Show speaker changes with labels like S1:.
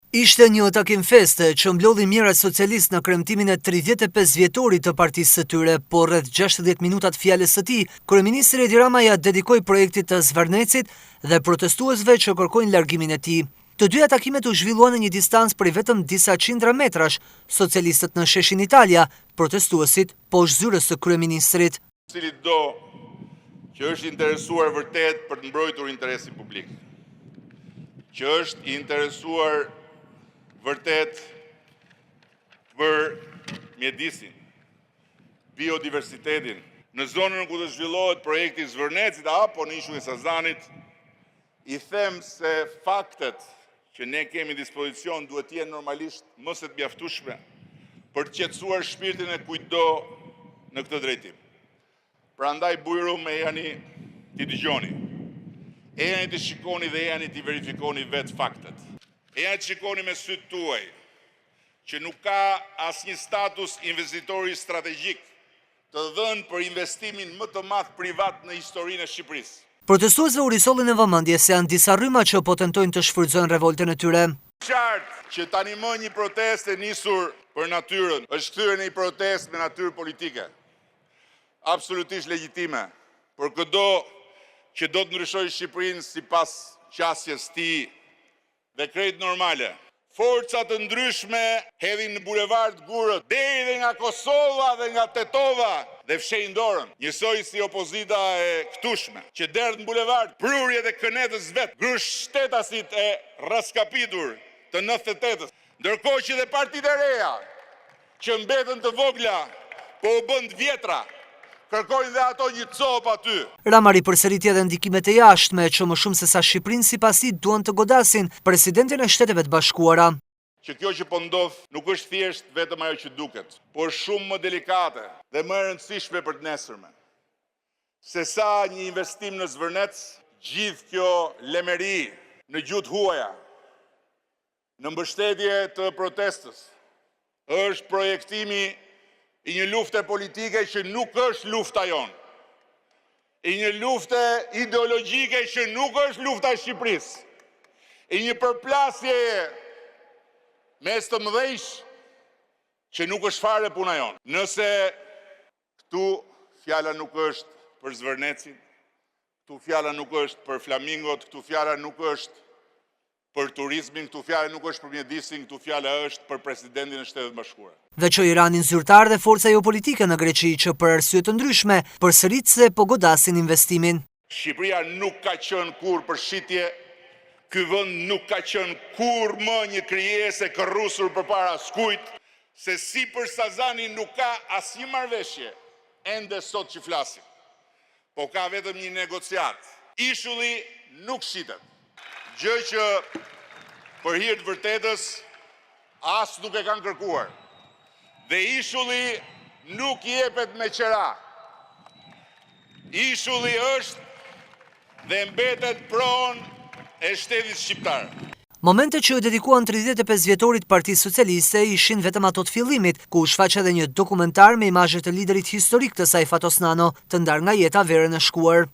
S1: Ishte një takim feste që mblodhi mjerat socialist në kremtimin e 35 vjetorit të partisë së tyre, por rreth 60 minutat fjalës së tij, kryeministri Edi Rama ja dedikoi projektit të Zvërnecit dhe protestuesve që kërkojnë largimin e tij. Të dyja takimet u zhvilluan në një distancë prej vetëm disa qindra metrash, socialistët në sheshin Italia, protestuesit poshtë zyrës së kryeministrit.
S2: Cili do që është interesuar vërtet për të mbrojtur interesin publik, që është interesuar vërtet për mjedisin, biodiversitetin, në zonën ku të zhvillohet projekti Zvërnecit apo në ishun e Sazanit, i them se faktet që ne kemi dispozicion duhet të jenë normalisht mos e të mjaftueshme për të qetësuar shpirtin e kujtdo në këtë drejtim. Prandaj bujru me jani t'i dëgjoni, e jani t'i shikoni dhe jani t'i verifikoni vetë faktet. E janë të shikoni me sytë tuaj, që nuk ka asnjë status investitori strategjik të dhënë për investimin më të madh privat në historinë e Shqipërisë.
S1: Protestuesve u risollin në vëmendje se janë disa rryma që po tentojnë të shfrytëzojnë revoltën e tyre.
S2: Qartë që tani më një protestë e nisur për natyrën është kthyer në një protestë me natyrë politike. Absolutisht legjitime, por çdo që do të ndryshojë Shqipërinë sipas qasjes tij dhe krejt normale. Forcat të ndryshme hedhin në bulevard Gurët, deri dhe nga Kosova dhe nga Tetova dhe fshejnë dorën. Njësoj si opozita e këtushme, që derdh në bulevard prurjet e kënetës vetë, grushtetasit e raskapitur të 98-ës. Ndërkohë që dhe partitë e reja, që mbetën të vogla, po u bën të vjetra, kërkojnë dhe ato një copë aty.
S1: Rama ripërsëriti edhe ndikimet e jashtme që më shumë se sa Shqipërinë sipas tij duan të godasin presidentin e Shteteve të Bashkuara.
S2: Që kjo që po ndodh nuk është thjesht vetëm ajo që duket, por shumë më delikate dhe më e rëndësishme për të nesërmen. Se sa një investim në Zvërnec, gjithë kjo lemeri në gjuhë huaja, në mbështetje të protestës, është projektimi i një lufte politike që nuk është lufta jonë, i një lufte ideologjike që nuk është lufta e Shqipërisë, i një përplasje mes të mëdhejsh që nuk është fare puna jonë. Nëse këtu fjala nuk është për Zvërnecin, këtu fjala nuk është për flamingot, këtu fjala nuk është për turizmin, këtu fjala nuk është për mjedisin, këtu fjala është për presidentin e Shtetet Bashkuara.
S1: Dhe që Iranin zyrtar dhe forca jopolitike në Greqi që për arsye të ndryshme përsërit se po godasin investimin.
S2: Shqipëria nuk ka qenë kur për shitje, ky vend nuk ka qenë kur më një krijesë e korrusur përpara askujt, se si për Sazanin nuk ka asnjë marrëveshje ende sot që flasim. Po ka vetëm një negociat. Ishulli nuk shitet. Gjë që për hir të vërtetës as nuk e kanë kërkuar. Dhe ishulli nuk jepet me qera. Ishulli është dhe mbetet pronë e shtetit shqiptar.
S1: Momente që u dedikuan 35 vjetorit Partisë Socialiste ishin vetëm ato të fillimit, ku u shfaq edhe një dokumentar me imazhe të liderit historik të saj Fatos Nano, të ndarë nga jeta verën e shkuar.